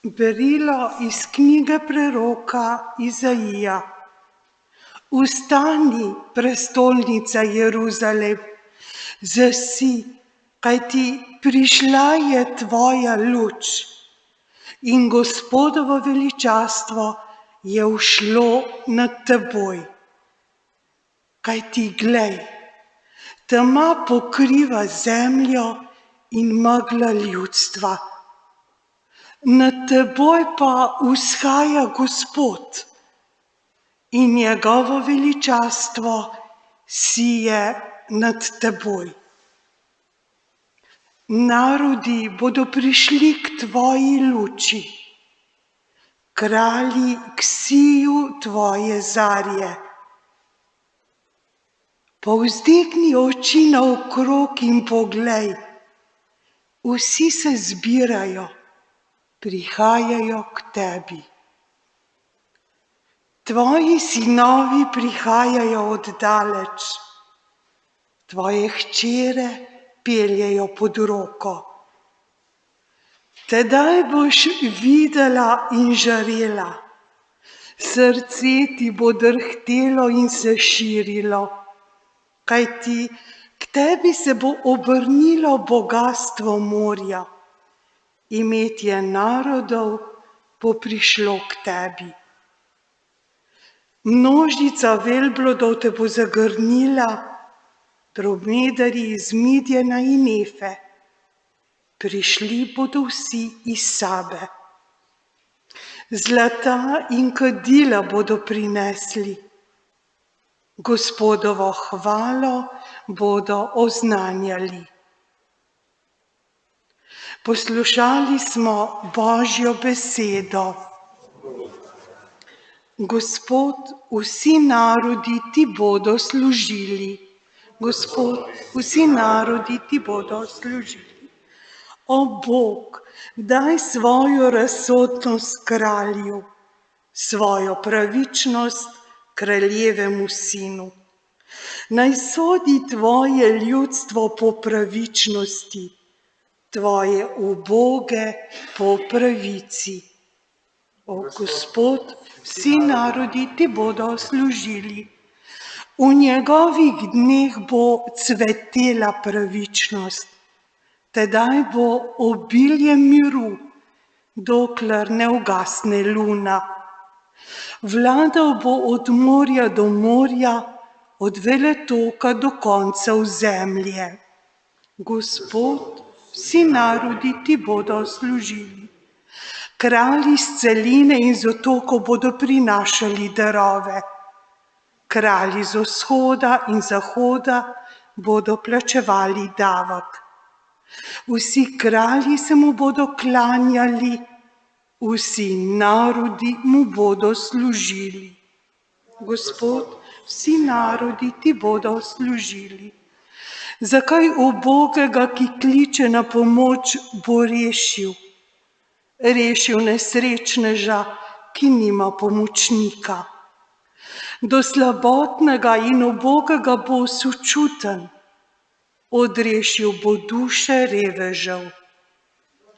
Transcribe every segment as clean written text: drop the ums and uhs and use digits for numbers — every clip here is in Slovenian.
Berilo iz knjige preroka Izaija. Vstani, prestolnica Jeruzalem, zasi, kajti prišla je tvoja luč in Gospodovo veličastvo je ušlo nad teboj. Kajti glej, tema pokriva zemljo in megla ljudstva. Nad teboj pa vzhaja Gospod in njegovo veličastvo sije nad teboj. Narodi bodo prišli k tvoji luči, kralji k siju tvoje zarje. Povzdigni oči naokrog in poglej, vsi se zbirajo, prihajajo k tebi. Tvoji sinovi prihajajo od daleč, tvoje hčere peljejo pod roko. Tedaj boš videla in žarela, srce ti bo drhtelo in se širilo, kajti k tebi se bo obrnilo bogastvo morja, imetje narodov bo prišlo k tebi. Množica velblodov te bo zagrnila, dromedarji iz Midjana in Efe, prišli bodo vsi iz Sabe. Zlata in kadila bodo prinesli, Gospodovo hvalo bodo oznanjali. Poslušali smo Božjo besedo. Gospod, vsi narodi ti bodo služili. Gospod, vsi narodi ti bodo služili. O Bog, daj svojo razsodnost kralju, svojo pravičnost kraljevemu sinu. Naj sodi tvoje ljudstvo po pravičnosti, tvoje uboge po pravici. O Gospod, vsi narodi ti bodo služili. V njegovih dneh bo cvetela pravičnost, tedaj bo obilje miru, dokler ne ugasne luna. Vladal bo od morja do morja, od veletoka do koncev zemlje. Gospod, vsi narodi ti bodo služili. Kralji z celine in z otokov bodo prinašali darove. Kralji z vzhoda in zahoda bodo plačevali davek. Vsi kralji se mu bodo klanjali, vsi narodi mu bodo služili. Gospod, vsi narodi ti bodo služili. Zakaj ubogega, ki kliče na pomoč, bo rešil? Rešil nesrečneža, ki nima pomočnika. Do slabotnega in ubogega bo sočuten, odrešil bo duše revežev.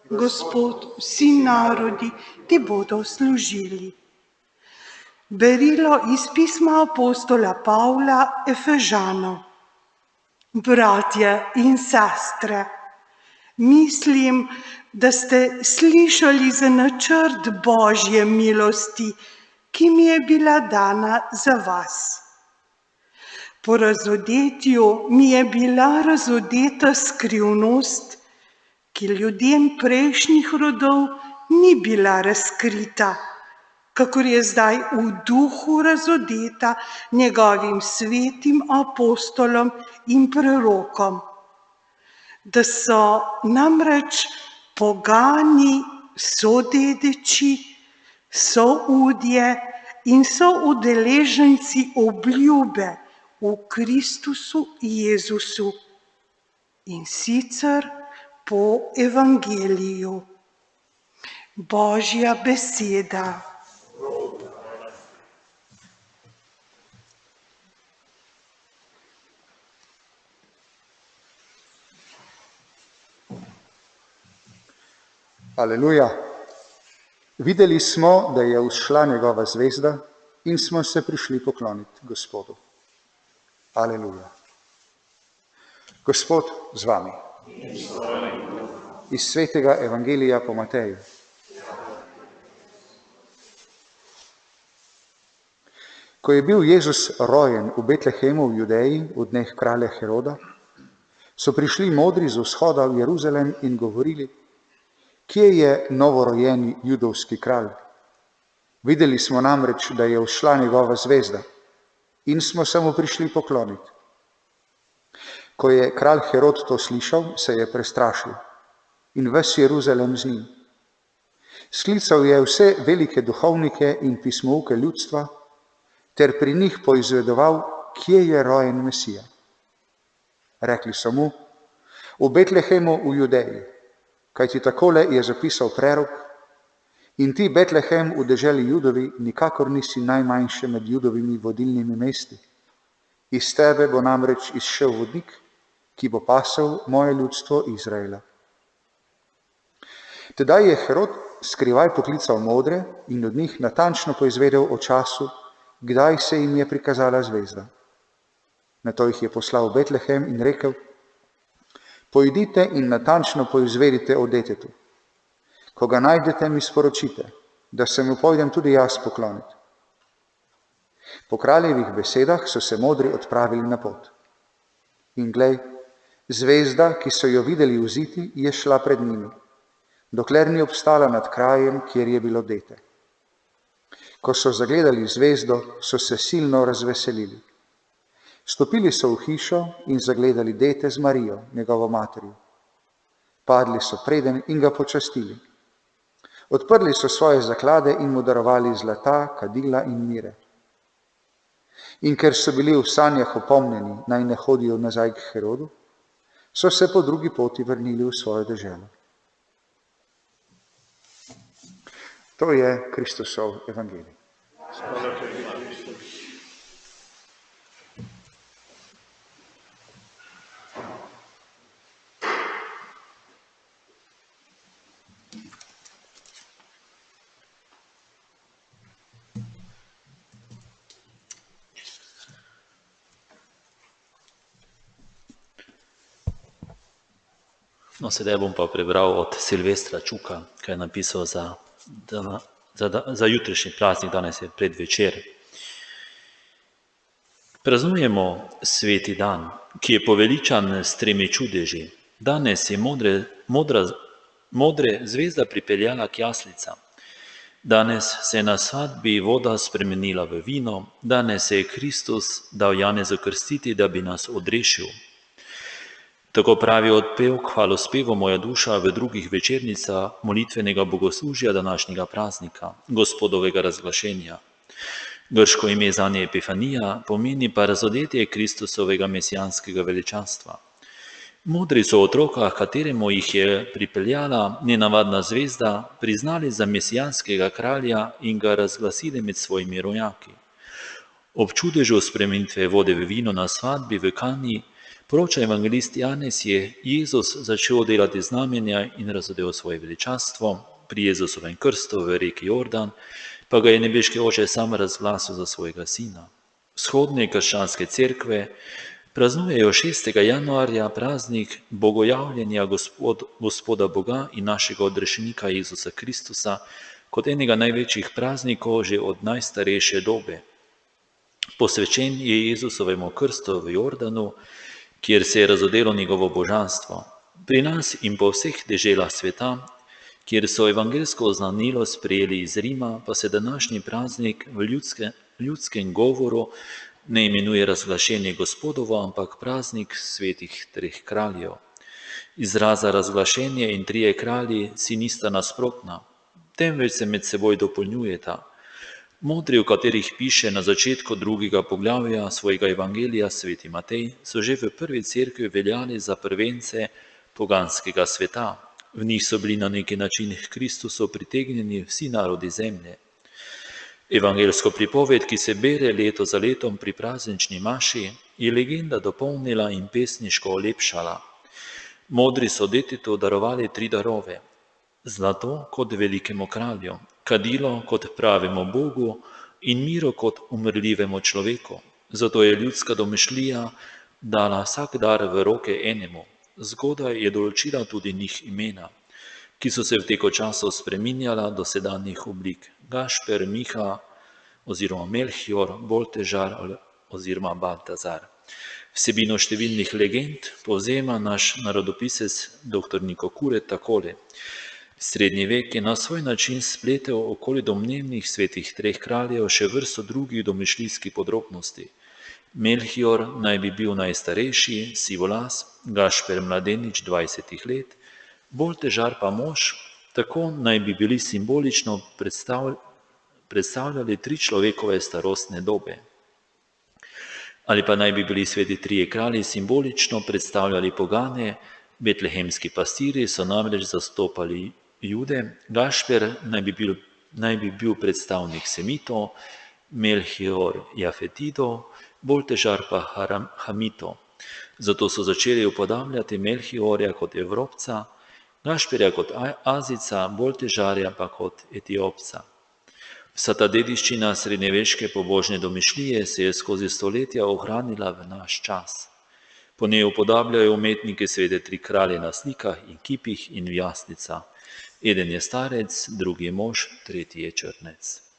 Gospod, vsi narodi ti bodo služili. Berilo iz pisma apostola Pavla Efežanom. Bratje in sestre, mislim, da ste slišali za načrt Božje milosti, ki mi je bila dana za vas. Po razodetju mi je bila razodeta skrivnost, ki ljudem prejšnjih rodov ni bila razkrita, kakor je zdaj v duhu razodeta njegovim svetim apostolom in prerokom, da so namreč pogani sodedeči, soudje in soudeleženci obljube v Kristusu Jezusu, in sicer po evangeliju. Božja beseda. Aleluja. Videli smo, da je vzšla njegova zvezda in smo se prišli pokloniti Gospodu. Aleluja. Gospod z vami. Iz svetega evangelija po Mateju. Ko je bil Jezus rojen v Betlehemu v Judeji v dneh kralja Heroda, so prišli modri z vzhoda v Jeruzalem in govorili: Kje je novorojeni judovski kralj? Videli smo namreč, da je vzšla njegova zvezda in smo se mu prišli pokloniti. Ko je kralj Herod to slišal, se je prestrašil in ves Jeruzalem z njim. Sklical je vse velike duhovnike in pismouke ljudstva ter pri njih poizvedoval, kje je rojen Mesija. Rekli so mu: v Betlehemu v Judeji, kajti takole je zapisal prerok: in ti, Betlehem, v deželi Judovi, nikakor nisi najmanjše med Judovimi vodilnimi mesti. Iz tebe bo namreč izšel vodnik, ki bo pasel moje ljudstvo Izraela. Tedaj je Herod skrivaj poklical modre in od njih natančno poizvedel o času, kdaj se jim je prikazala zvezda. Nato jih je poslal v Betlehem in rekel: pojdite in natančno poizvedite o detetu. Ko ga najdete, mi sporočite, da se mu pojdem tudi jaz pokloniti. Po kraljevih besedah so se modri odpravili na pot. In glej, zvezda, ki so jo videli vziti, je šla pred njimi, dokler ni obstala nad krajem, kjer je bilo dete. Ko so zagledali zvezdo, so se silno razveselili. Stopili so v hišo in zagledali dete z Marijo, njegovo materjo. Padli so preden in ga počastili. Odprli so svoje zaklade in mu darovali zlata, kadila in mire. In ker so bili v sanjah opomnjeni, naj ne hodijo nazaj k Herodu, so se po drugi poti vrnili v svojo deželo. To je Kristusov evangelij. No, sedaj bom pa prebral od Silvestra Čuka, kaj je napisal za jutrišnji praznik, danes je predvečer. Praznujemo sveti dan, ki je poveličan s 3 čudeži. Danes je modre zvezda pripeljala k jaslicam. Danes se je na svadbi voda spremenila v vino. Danes se je Kristus dal Janezu krstiti, da bi nas odrešil. Tako pravi odpev k hvalospevu moja duša v drugih večernicah molitvenega bogoslužja današnjega praznika, Gospodovega razglašenja. Grško ime zanje Epifanija pomeni pa razodetje Kristusovega mesijanskega veličanstva. Modri so otroka, kateremu jih je pripeljala nenavadna zvezda, priznali za mesijanskega kralja in ga razglasili med svojimi rojaki. Ob čudežu spremenitve vode v vino na svadbi v Kani poroča evangelist Janez, je Jezus začel delati znamenja in razodel svoje veličanstvo. Pri Jezusovem krstu v reki Jordan pa ga je nebeški oče sam razglasil za svojega sina. Vzhodne krščanske cerkve praznujejo 6. januarja praznik bogojavljenja Gospoda Boga in našega odrešenika Jezusa Kristusa kot enega največjih praznikov že od najstarejše dobe. Posvečen je Jezusovemu krstu v Jordanu, kjer se je razodelo njegovo božanstvo. Pri nas in po vseh deželah sveta, kjer so evangelsko oznanilo sprejeli iz Rima, pa se današnji praznik v ljudskem govoru ne imenuje razglašenje Gospodovo, ampak praznik svetih 3 kraljev. Izraza razglašenje in 3 kralji si nista nasprotna, temveč se med seboj dopolnjujeta. Modri, v katerih piše na začetku 2. poglavja svojega evangelija sveti Matej, so že v prvi cerkvi veljali za prvence poganskega sveta. V njih so bili na neki način k Kristusu pritegnjeni vsi narodi zemlje. Evangelsko pripoved, ki se bere leto za letom pri praznični maši, je legenda dopolnila in pesniško olepšala. Modri so detetu darovali 3 darove. Zlato kot velikemu kralju, kadilo kot pravemu Bogu in miro kot umrljivemu človeku. Zato je ljudska domišljija dala vsak dar v roke enemu. Zgodaj je določila tudi njih imena, ki so se v teku časov spreminjala do sedanjih oblik. Gašper, Miha oziroma Melchior, Boltežar oziroma Baltazar. Vsebino številnih legend povzema naš narodopisec dr. Niko Kuret takole. Srednji vek je na svoj način spletel okoli domnevnih svetih treh kraljev še vrsto drugih domišljijskih podrobnosti. Melchior naj bi bil najstarejši, sivolas, Gašper mladenič 20 let, Boltežar pa mož, tako naj bi bili simbolično predstavljali 3 človekove starostne dobe. Ali pa naj bi bili sveti trije kralji simbolično predstavljali pogane, betlehemski pastirji so namreč zastopali Jude, Gašper naj bi bil predstavnik Semitov, Melchior Jafetidov, Boltežar pa Hamitov. Zato so začeli upodabljati Melchiorja kot Evropca, Gašperja kot Azica, Boltežarja pa kot Etiopca. Vsa ta dediščina srednjeveške pobožne domišljije se je skozi stoletja ohranila v naš čas. Po njej upodabljajo umetniki svete 3 kralje na slikah in kipih in v jaslicah. Eden je starec, drugi je mož, tretji je črnec.